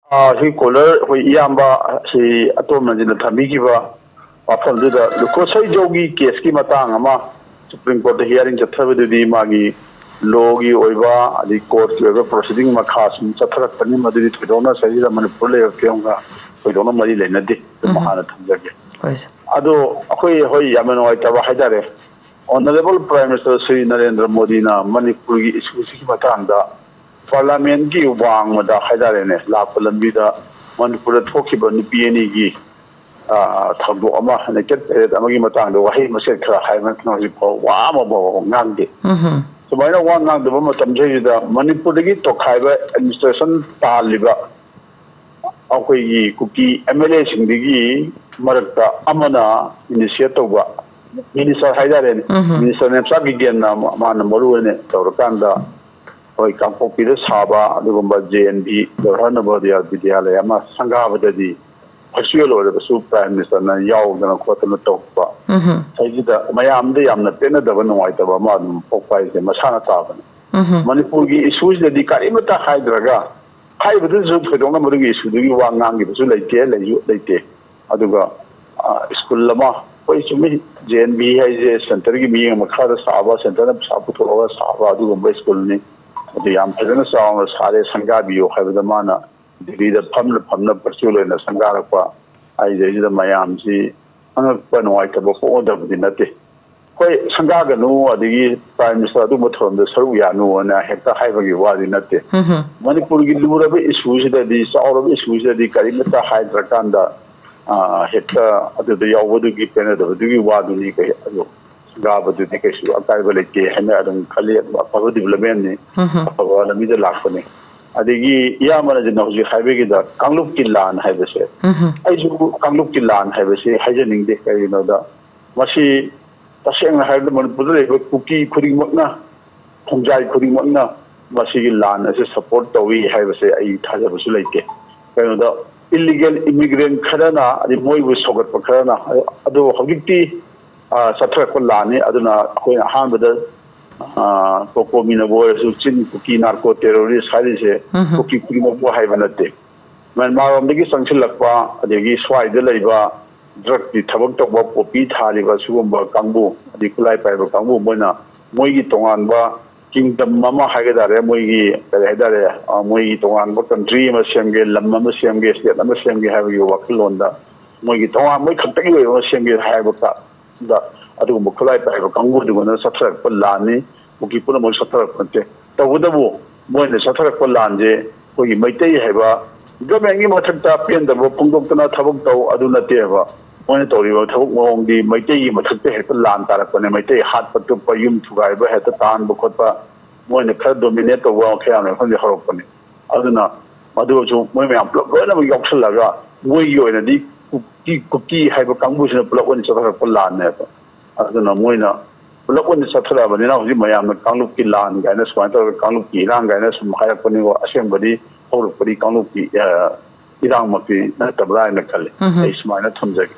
ꯁꯤ ꯀꯣꯂꯔ ꯑꯩꯈꯣꯏ ꯏꯌꯥꯝꯕ ꯁꯤ ꯑꯇꯣꯝꯕꯁꯤꯅ ꯊꯝꯕꯤꯈꯤꯕ ꯋꯥꯐꯝꯗꯨꯗ ꯂꯨꯀꯣꯁꯩꯖꯧꯒꯤ ꯀꯦꯁꯀꯤ ꯃꯇꯥꯡ ꯑꯃ ꯁꯨꯄ꯭ꯔꯤꯝ ꯀꯣꯔꯠꯇ ꯍꯤꯌꯥꯔꯤꯡ ꯆꯠꯊꯕꯗꯨꯗꯤ ꯃꯥꯒꯤ ꯂꯣꯒꯤ ꯑꯣꯏꯕ ꯑꯗꯩ ꯀꯣꯔꯠꯀꯤ ꯑꯣꯏꯕ ꯄ꯭ꯔꯣꯁꯤꯗꯤꯡ ꯃꯈꯥ ꯁꯨꯝ ꯆꯠꯊꯔꯛꯄꯅꯤ ꯃꯗꯨꯗꯤ ꯊꯣꯏꯗꯣꯛꯅ ꯁꯤꯗ ꯃꯅꯤꯄꯨꯔ ꯂꯩꯕ ꯐꯤꯕꯝꯒ ꯊꯣꯏꯗꯣꯛꯅ ꯃꯔꯤ ꯂꯩꯅꯗꯦ ꯑꯗꯨꯝ ꯍꯥꯟꯅ ꯊꯝꯖꯒꯦ ꯑꯗꯣ ꯑꯩꯈꯣꯏ ꯍꯣꯏ ꯌꯥꯝꯅ ꯅꯨꯡꯉꯥꯏꯇꯕ ꯍꯥꯏꯇꯥꯔꯦ honourable prime minister Shri Narendra ꯃꯣꯗꯤꯅ ꯃꯅꯤꯄꯨꯔꯒꯤ ꯏꯁꯨꯁꯤꯒꯤ ꯃꯇꯥꯡꯗ ꯄꯥꯔꯂꯤꯌꯥꯃꯦꯟꯠꯀꯤ ꯋꯥꯡꯃꯗ ꯍꯥꯏꯇꯥꯔꯦꯅꯦ ꯂꯥꯛꯄ ꯂꯝꯕꯤꯗ ꯃꯅꯤꯄꯨꯔꯗ ꯊꯣꯛꯈꯤꯕ ꯅꯨꯄꯤ ꯑꯅꯤꯒꯤ ꯊꯧꯗꯣꯛ ꯑꯃ ꯅꯦꯀꯦꯠ ꯄꯦꯔꯦꯗ ꯑꯃꯒꯤ ꯃꯇꯥꯡꯗ ꯋꯥꯍꯩ ꯃꯆꯦꯠ ꯈꯔ ꯍꯥꯏꯕ ꯍꯧꯖꯤꯛꯐꯥꯎ ꯋꯥ ꯑꯃꯐꯥꯎ ꯉꯥꯡꯗꯦ ꯁꯨꯃꯥꯏꯅ ꯋꯥ ꯉꯥꯡꯗꯕ ꯃꯇꯝꯁꯤꯗ ꯃꯅꯤꯄꯨꯔꯗꯒꯤ ꯇꯣꯈꯥꯏꯕ ꯑꯦꯗꯃꯤꯅꯤꯁꯇ꯭ꯔꯦꯁꯟ ꯇꯥꯜꯂꯤꯕ ꯑꯩꯈꯣꯏꯒꯤ ꯀꯨꯀꯤ ꯑꯦꯝ.ꯑꯦꯜ.ꯑꯦꯁꯤꯡꯗꯒꯤ ꯃꯔꯛꯇ ꯑꯃꯅ ꯏꯅꯤꯁꯤꯌꯦꯠ ꯇꯧꯕ ꯃꯤꯅꯤꯁꯇꯔ ꯍꯥꯏꯇꯥꯔꯦꯅꯦ ꯃꯤꯅꯤꯁꯇꯔ ꯅꯦꯝꯆꯥ ꯕꯤꯒꯦꯟꯅ ꯃꯥꯅ ꯃꯔꯨ ꯑꯣꯏꯅ ꯇꯧꯔꯀꯥꯟꯗ ꯍꯣꯏ ꯀꯥꯡꯄꯣꯛꯄꯤꯗ ꯁꯥꯕ ꯑꯗꯨꯒꯨꯝꯕ ꯖꯦ.ꯑꯦꯟ.ꯕꯤ ꯖꯋꯥꯍꯔ ꯅꯚꯣꯗꯌꯥ ꯕꯤꯗ꯭ꯌꯥꯂꯌꯥ ꯑꯃ ꯁꯪꯒꯥꯕꯗꯗꯤ ꯚꯔꯆꯨꯋꯦꯜ ꯑꯣꯏꯔꯕꯁꯨ ꯄ꯭ꯔꯥꯏꯝ ꯃꯤꯅꯤꯁꯇꯔꯅ ꯌꯥꯎꯗꯅ ꯈꯣꯠꯇꯅ ꯇꯧꯕ ꯁꯤꯗ ꯃꯌꯥꯝꯗ ꯌꯥꯝꯅ ꯄꯦꯟꯅꯗꯕ ꯅꯨꯡꯉꯥꯏꯇꯕ ꯑꯃ ꯑꯗꯨꯝ ꯄꯣꯛꯄ ꯍꯥꯏꯁꯦ ꯃꯁꯥꯅ ꯇꯥꯕꯅꯤ ꯃꯅꯤꯄꯨꯔꯒꯤ ꯏꯁꯨꯁꯤꯗꯗꯤ ꯀꯔꯤꯃꯠꯇ ꯍꯥꯏꯗ꯭ꯔꯒ ꯍꯥꯏꯕꯗꯨꯁꯨ ꯊꯣꯏꯗꯣꯛꯅ ꯃꯗꯨꯒꯤ ꯏꯁꯨꯗꯨꯒꯤ ꯋꯥ ꯉꯥꯡꯈꯤꯕꯁꯨ ꯂꯩꯇꯦ ꯑꯗꯨꯒ ꯁ꯭ꯀꯨꯜ ꯑꯃ ꯑꯩꯈꯣꯏ ꯆꯨꯝꯃꯤ ꯖꯦ.ꯑꯦꯟ.ꯕꯤ ꯍꯥꯏꯁꯦ ꯁꯦꯟꯇꯔꯒꯤ ꯃꯤꯠꯌꯦꯡ ꯃꯈꯥꯗ ꯁꯥꯕ ꯁꯦꯟꯇꯔꯅ ꯄꯩꯁꯥ ꯄꯨꯊꯣꯛꯑꯒ ꯁꯥꯕ ꯑꯗꯨꯒꯨꯝꯕ ꯁ꯭ꯀꯨꯜꯅꯤ ꯑꯗꯨ ꯌꯥꯝ ꯐꯖꯅ ꯆꯥꯎꯅ ꯁꯥꯔꯦ ꯁꯪꯒꯥꯕꯤꯌꯨ ꯍꯥꯏꯕꯗ ꯃꯥꯅ ꯗꯤꯜꯂꯤꯗ ꯐꯝꯅ ꯚꯔꯆꯨꯋꯦꯜ ꯑꯣꯏꯅ ꯁꯪꯒꯥꯔꯛꯄ ꯍꯥꯏꯁꯤꯗꯩꯁꯤꯗ ꯃꯌꯥꯝꯁꯤ ꯑꯉꯛꯄ ꯅꯨꯡꯉꯥꯏꯇꯕ ꯄꯣꯛꯑꯣꯏꯗꯕꯗꯤ ꯅꯠꯇꯦ ꯍꯣꯏ ꯁꯪꯒꯥꯒꯅꯨ ꯑꯗꯒꯤ ꯄ꯭ꯔꯥꯏꯝ ꯃꯤꯅꯤꯁꯇꯔ ꯑꯗꯨꯒꯨꯝꯕ ꯊꯧꯔꯝꯗ ꯁꯔꯨꯛ ꯌꯥꯅꯨꯅ ꯍꯦꯛꯇ ꯍꯥꯏꯕꯒꯤ ꯋꯥꯗꯤ ꯅꯠꯇꯦ ꯃꯅꯤꯄꯨꯔꯒꯤ ꯂꯨꯔꯕ ꯏꯁꯨꯁꯤꯗꯗꯤ ꯆꯥꯎꯔꯕ ꯏꯁꯨꯁꯤꯗꯗꯤ ꯀꯔꯤꯃꯠꯇ ꯍꯥꯏꯗ꯭ꯔꯀꯥꯟꯗ ꯍꯦꯛꯇ ꯑꯗꯨꯗ ꯌꯥꯎꯕꯗꯨꯒꯤ ꯄꯦꯟꯅꯗꯕꯗꯨꯒꯤ ꯋꯥꯗꯨꯅꯤ ꯑꯗꯨ ꯁꯪꯒꯥꯕꯗꯨꯗꯤ ꯀꯩꯁꯨ ꯑꯀꯥꯏꯕ ꯂꯩꯇꯦ ꯍꯥꯏꯅ ꯑꯗꯨꯝ ꯈꯜꯂꯤ ꯑꯐꯕ ꯗꯤꯕꯂꯞꯃꯦꯟꯅꯤ ꯑꯐꯕ ꯂꯝꯕꯤꯗ ꯂꯥꯛꯄꯅꯤ ꯑꯗꯒꯤ ꯏꯌꯥꯝꯕꯅ ꯍꯧꯖꯤꯛ ꯍꯥꯏꯕꯒꯤꯗ ꯀꯥꯡꯂꯨꯞꯀꯤ ꯂꯥꯟ ꯍꯥꯏꯕꯁꯦ ꯑꯩꯁꯨ ꯀꯥꯡꯂꯨꯞꯀꯤ ꯂꯥꯟ ꯍꯥꯏꯕꯁꯤ ꯍꯥꯏꯖꯅꯤꯡꯗꯦ ꯀꯔꯤꯒꯤꯅꯣꯗ ꯃꯁꯤ ꯇꯁꯦꯡꯅ ꯍꯥꯏꯔꯕꯗ ꯃꯅꯤꯄꯨꯔꯗ ꯂꯩꯔꯤꯕ ꯀꯨꯀꯤ ꯈꯨꯗꯤꯡꯃꯛꯅ ꯈꯣꯡꯖꯥꯏ ꯈꯨꯗꯤꯡꯃꯛꯅ ꯃꯁꯤꯒꯤ ꯂꯥꯟ ꯑꯁꯤ ꯁꯄꯣꯔꯠ ꯇꯧꯏ ꯍꯥꯏꯕꯁꯦ ꯑꯩ ꯊꯥꯖꯕꯁꯨ ꯂꯩꯇꯦ ꯀꯩꯅꯣꯗ ꯏꯜꯂꯤꯒꯦꯜ ꯏꯃꯤꯒ꯭ꯔꯦꯟ ꯈꯔꯅ ꯑꯗꯩ ꯃꯣꯏꯕꯨ ꯁꯧꯒꯠꯄ ꯈꯔꯅ ꯑꯗꯣ ꯍꯧꯖꯤꯛꯇꯤ ꯆꯠꯊꯔꯛꯄ ꯂꯥꯟꯅꯤ ꯑꯗꯨꯅ ꯑꯩꯈꯣꯏꯅ ꯑꯍꯥꯟꯕꯗ ꯀꯣꯀꯣꯃꯤꯅꯕꯨ ꯑꯣꯏꯔꯁꯨ ꯆꯤꯟ ꯀꯨꯀꯤ ꯅꯥꯔꯀꯣ ꯇꯦꯔꯣꯔꯤꯁ ꯍꯥꯏꯔꯤꯁꯦ ꯀꯨꯀꯤ ꯈꯨꯗꯤꯡꯃꯛꯄꯨ ꯍꯥꯏꯕ ꯅꯠꯇꯦ ꯃꯌꯥꯟꯃꯥꯔꯔꯣꯝꯗꯒꯤ ꯆꯪꯁꯤꯜꯂꯛꯄ ꯑꯗꯒꯤ ꯁ꯭ꯋꯥꯏꯗ ꯂꯩꯕ ꯗ꯭ꯔꯒꯀꯤ ꯊꯕꯛ ꯇꯧꯕ ꯄꯣꯄꯤ ꯊꯥꯔꯤꯕ ꯁꯤꯒꯨꯝꯕ ꯀꯥꯡꯕꯨ ꯑꯗꯩ ꯈꯨꯠꯂꯥꯏ ꯄꯥꯏꯕ ꯀꯥꯡꯕꯨ ꯃꯣꯏꯒꯤ ꯇꯣꯉꯥꯟꯕ ꯀꯤꯡꯗꯝ ꯑꯃ ꯍꯥꯏꯒꯗꯥꯔꯦ ꯃꯣꯏꯒꯤ ꯀꯔꯤ ꯍꯥꯏꯇꯥꯔꯦ ꯃꯣꯏꯒꯤ ꯇꯣꯉꯥꯟꯕ ꯀꯟꯇ꯭ꯔꯤ ꯑꯃ ꯁꯦꯝꯒꯦ ꯂꯝ ꯑꯃ ꯁꯦꯝꯒꯦ ꯁ꯭ꯇꯦꯠ ꯑꯃ ꯁꯦꯝꯒꯦ ꯍꯥꯏꯕꯒꯤ ꯋꯥꯈꯜꯂꯣꯟꯗ ꯃꯣꯏꯒꯤ ꯃꯣꯏ ꯈꯛꯇꯒꯤ ꯑꯣꯏꯕ ꯑꯃ ꯁꯦꯝꯒꯦ ꯍꯥꯏꯕꯗ ꯑꯗꯨꯒꯨꯝꯕ ꯈꯨꯠꯂꯥꯏ ꯄꯥꯏꯕ ꯀꯥꯡꯕꯨꯗꯨꯒꯅ ꯆꯠꯊꯔꯛꯄ ꯂꯥꯟꯅꯤ ꯀꯨꯀꯤ ꯄꯨꯝꯅꯃꯛ ꯆꯠꯊꯔꯛꯄ ꯅꯠꯇꯦ ꯇꯧꯕꯇꯕꯨ ꯃꯣꯏꯅ ꯆꯠꯊꯔꯛꯄ ꯂꯥꯟꯁꯦ ꯑꯩꯈꯣꯏꯒꯤ ꯃꯩꯇꯩ ꯍꯥꯏꯕ ꯒꯃꯦꯟꯒꯤ ꯃꯊꯛꯇ ꯄꯦꯟꯗꯕ ꯐꯣꯡꯗꯣꯛꯇꯅ ꯊꯕꯛ ꯇꯧ ꯑꯗꯨ ꯅꯠꯇꯦꯕ ꯃꯣꯏꯅ ꯇꯧꯔꯤꯕ ꯊꯕꯛ ꯃꯑꯣꯡꯗꯤ ꯃꯩꯇꯩꯒꯤ ꯃꯊꯛꯇ ꯍꯦꯛꯇ ꯂꯥꯟ ꯇꯥꯔꯛꯄꯅꯦ ꯃꯩꯇꯩ ꯍꯥꯠꯄ ꯇꯨꯞꯄ ꯌꯨꯝ ꯊꯨꯒꯥꯏꯕ ꯍꯦꯛꯇ ꯇꯥꯟꯕ ꯈꯣꯠꯄ ꯃꯣꯏꯅ ꯈꯔ ꯗꯣꯃꯤꯅꯦꯠ ꯇꯧꯕ ꯈꯌꯥꯝꯅ ꯃꯐꯝꯗꯤ ꯍꯧꯔꯛꯄꯅꯤ ꯑꯗꯨꯅ ꯃꯗꯨꯁꯨ ꯃꯣꯏ ꯃꯌꯥꯝ ꯄꯨꯂꯞ ꯂꯣꯏꯅꯃꯛ ꯌꯥꯎꯁꯜꯂꯒ ꯃꯣꯏꯒꯤ ꯑꯣꯏꯅꯗꯤ ꯀꯨꯀꯤ ꯍꯥꯏꯕ ꯀꯥꯡꯕꯨꯁꯤꯅ ꯄꯨꯂꯞ ꯑꯣꯏꯅ ꯆꯠꯊꯔꯛꯄ ꯂꯥꯟꯅꯦꯕ ꯑꯗꯨꯅ ꯃꯣꯏꯅ ꯄꯨꯂꯞ ꯑꯣꯏꯅ ꯆꯠꯊꯔꯛꯑꯕꯅꯤꯅ ꯍꯧꯖꯤꯛ ꯃꯌꯥꯝꯅ ꯀꯥꯡꯂꯨꯞꯀꯤ ꯂꯥꯟ ꯀꯥꯏꯅ ꯁꯨꯃꯥꯏꯅ ꯇꯧꯔꯒ ꯀꯥꯡꯂꯨꯞꯀꯤ ꯏꯔꯥꯡ ꯀꯥꯏꯅ ꯁꯨꯝ ꯍꯥꯏꯔꯛꯄꯅꯤꯀꯣ ꯑꯁꯦꯡꯕꯗꯤ ꯍꯧꯔꯛꯄꯗꯤ ꯀꯥꯡꯂꯨꯞꯀꯤ ꯏꯔꯥꯡꯃꯛꯇꯤ ꯅꯠꯇꯕ꯭ꯔꯥ ꯍꯥꯏꯅ ꯈꯜꯂꯤ ꯑꯩ ꯁꯨꯃꯥꯏꯅ ꯊꯝꯖꯒꯦ